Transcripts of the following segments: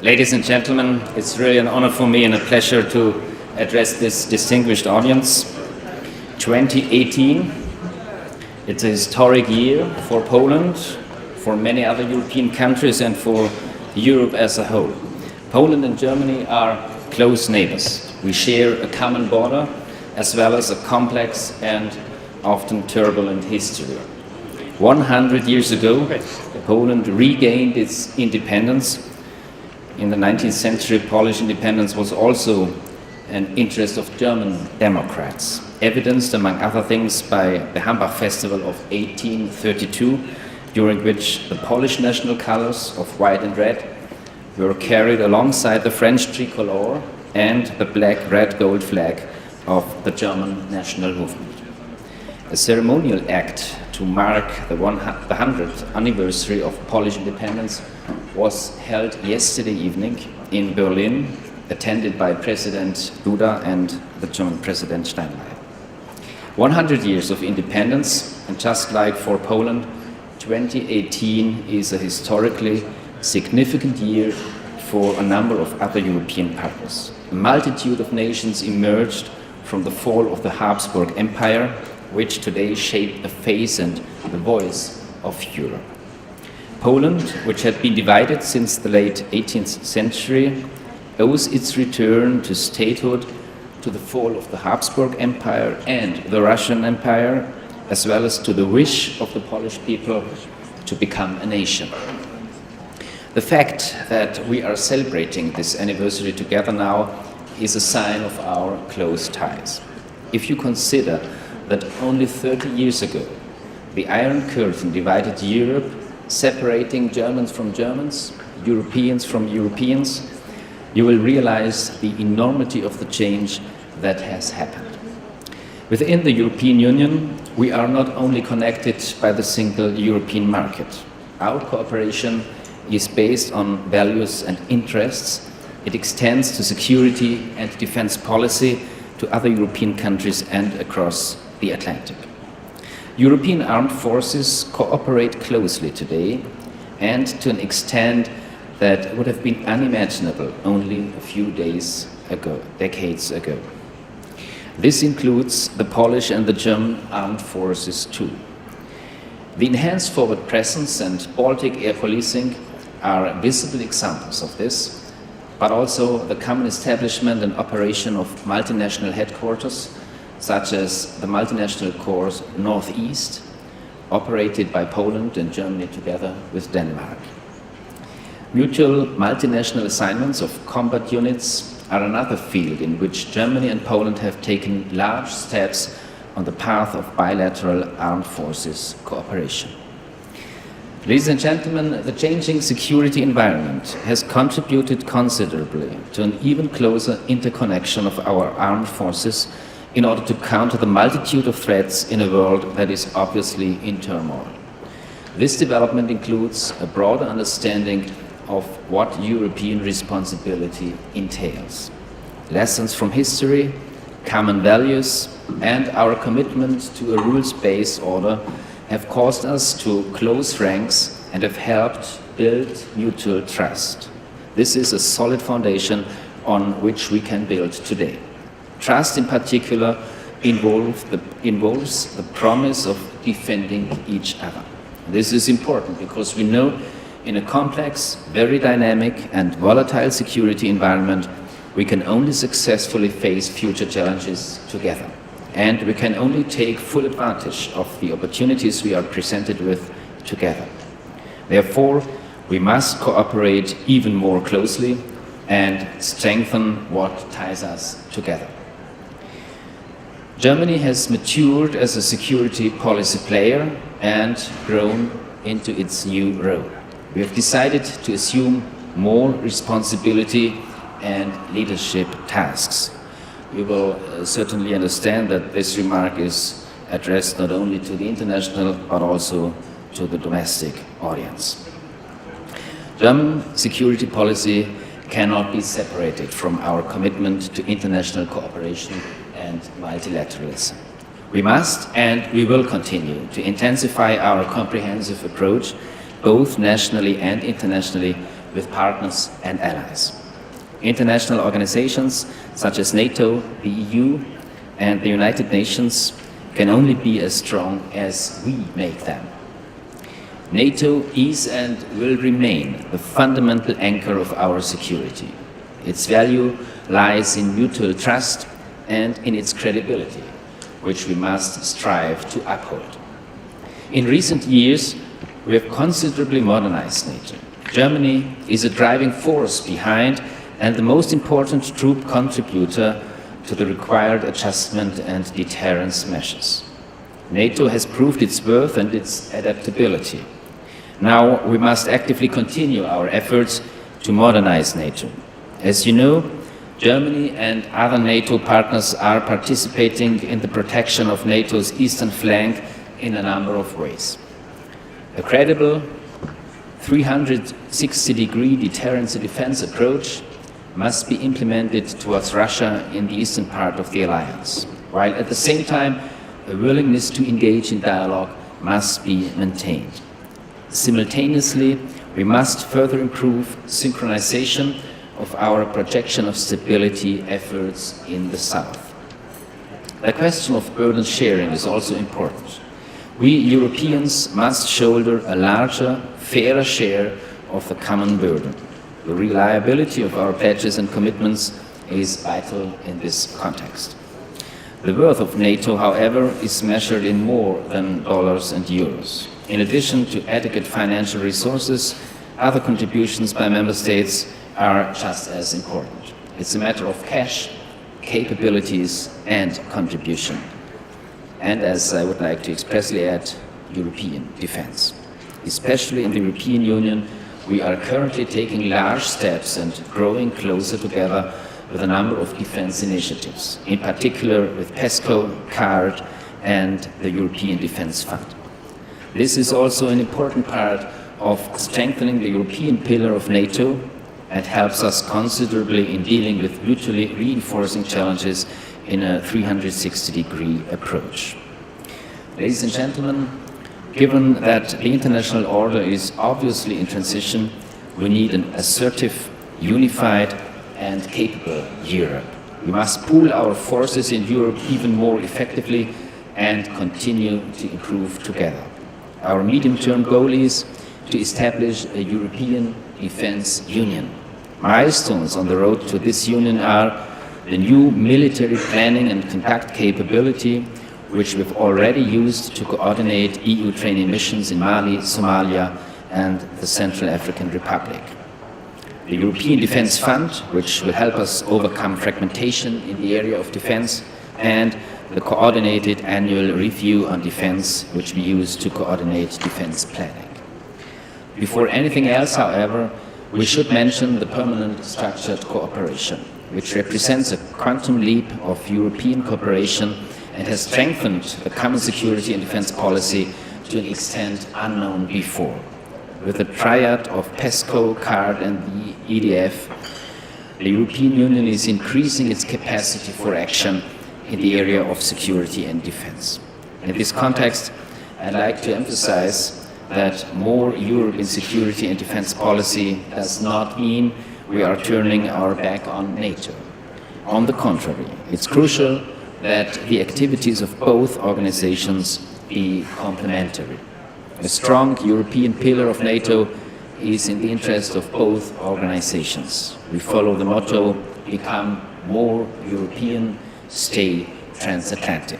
Ladies and gentlemen, it's really an honor for me and a pleasure to address this distinguished audience. 2018, it's a historic year for Poland, for many other European countries and for Europe as a whole. Poland and Germany are close neighbors. We share a common border as well as a complex and often turbulent history. 100 years ago, Poland regained its independence. In the 19th century, Polish independence was also an interest of German Democrats, evidenced among other things by the Hambach Festival of 1832, during which the Polish national colors of white and red were carried alongside the French tricolor and the black, red, gold flag of the German national movement. A ceremonial act to mark the 100th anniversary of Polish independence was held yesterday evening in Berlin, attended by President Duda and the German President Steinmeier. 100 years of independence, and just like for Poland, 2018 is a historically significant year for a number of other European partners. A multitude of nations emerged from the fall of the Habsburg Empire, which today shape the face and the voice of Europe. Poland, which had been divided since the late 18th century, owes its return to statehood to the fall of the Habsburg Empire and the Russian Empire, as well as to the wish of the Polish people to become a nation. The fact that we are celebrating this anniversary together now is a sign of our close ties. If you consider that only 30 years ago, the Iron Curtain divided Europe, separating Germans from Germans, Europeans from Europeans, you will realize the enormity of the change that has happened. Within the European Union, we are not only connected by the single European market. Our cooperation is based on values and interests. It extends to security and defense policy to other European countries and across the Atlantic. European armed forces cooperate closely today, and to an extent that would have been unimaginable only a few decades ago. This includes the Polish and the German armed forces too. The enhanced forward presence and Baltic air policing are visible examples of this, but also the common establishment and operation of multinational headquarters, such as the multinational corps Northeast, operated by Poland and Germany together with Denmark. Mutual multinational assignments of combat units are another field in which Germany and Poland have taken large steps on the path of bilateral armed forces cooperation. Ladies and gentlemen, the changing security environment has contributed considerably to an even closer interconnection of our armed forces in order to counter the multitude of threats in a world that is obviously in turmoil. This development includes a broader understanding of what European responsibility entails. Lessons from history, common values, and our commitment to a rules-based order have caused us to close ranks and have helped build mutual trust. This is a solid foundation on which we can build today. Trust in particular involves the promise of defending each other. This is important because we know in a complex, very dynamic and volatile security environment, we can only successfully face future challenges together. And we can only take full advantage of the opportunities we are presented with together. Therefore, we must cooperate even more closely and strengthen what ties us together. Germany has matured as a security policy player and grown into its new role. We have decided to assume more responsibility and leadership tasks. You will certainly understand that this remark is addressed not only to the international but also to the domestic audience. German security policy cannot be separated from our commitment to international cooperation and multilateralism. We must and we will continue to intensify our comprehensive approach, both nationally and internationally, with partners and allies. International organizations such as NATO, the EU, and the United Nations can only be as strong as we make them. NATO is and will remain the fundamental anchor of our security. Its value lies in mutual trust and in its credibility, which we must strive to uphold. In recent years, we have considerably modernized NATO. Germany is a driving force behind and the most important troop contributor to the required adjustment and deterrence measures. NATO has proved its worth and its adaptability. Now we must actively continue our efforts to modernize NATO. As you know, Germany and other NATO partners are participating in the protection of NATO's eastern flank in a number of ways. A credible 360-degree deterrence and defense approach must be implemented towards Russia in the eastern part of the alliance, while at the same time a willingness to engage in dialogue must be maintained. Simultaneously, we must further improve synchronization of our projection of stability efforts in the South. The question of burden sharing is also important. We Europeans must shoulder a larger, fairer share of the common burden. The reliability of our pledges and commitments is vital in this context. The worth of NATO, however, is measured in more than dollars and euros. In addition to adequate financial resources, other contributions by member states are just as important. It's a matter of cash, capabilities, and contribution. And as I would like to expressly add, European defense. Especially in the European Union, we are currently taking large steps and growing closer together with a number of defense initiatives, in particular with PESCO, CARD, and the European Defence Fund. This is also an important part of strengthening the European pillar of NATO and helps us considerably in dealing with mutually reinforcing challenges in a 360-degree approach. Ladies and gentlemen, given that the international order is obviously in transition, we need an assertive, unified, and capable Europe. We must pool our forces in Europe even more effectively and continue to improve together. Our medium-term goal is to establish a European Defence Union. Milestones on the road to this union are the new military planning and conduct capability, which we've already used to coordinate EU training missions in Mali, Somalia, and the Central African Republic. The European Defence Fund, which will help us overcome fragmentation in the area of defence, and the coordinated annual review on defence, which we use to coordinate defence planning. Before anything else, however, we should mention the permanent structured cooperation, which represents a quantum leap of European cooperation and has strengthened the common security and defence policy to an extent unknown before. With the triad of PESCO, CARD, and the EDF, the European Union is increasing its capacity for action in the area of security and defence. In this context, I'd like to emphasize that more Europe in security and defence policy does not mean we are turning our back on NATO. On the contrary, it's crucial that the activities of both organizations be complementary. A strong European pillar of NATO is in the interest of both organizations. We follow the motto, become more European, stay transatlantic.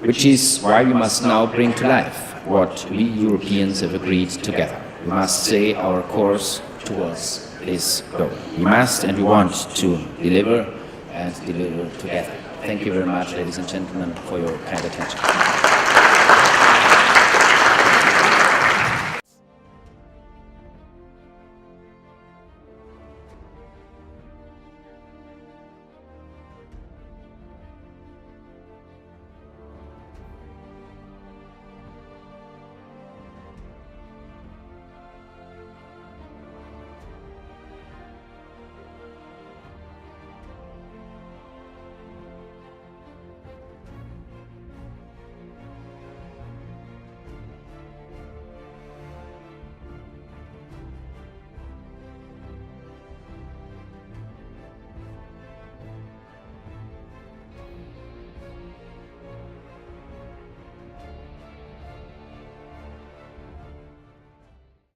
Which is why we must now bring to life what we Europeans have agreed together. We must stay our course towards this goal. We must and we want to deliver and deliver together. Thank you very much, ladies and gentlemen, for your kind attention.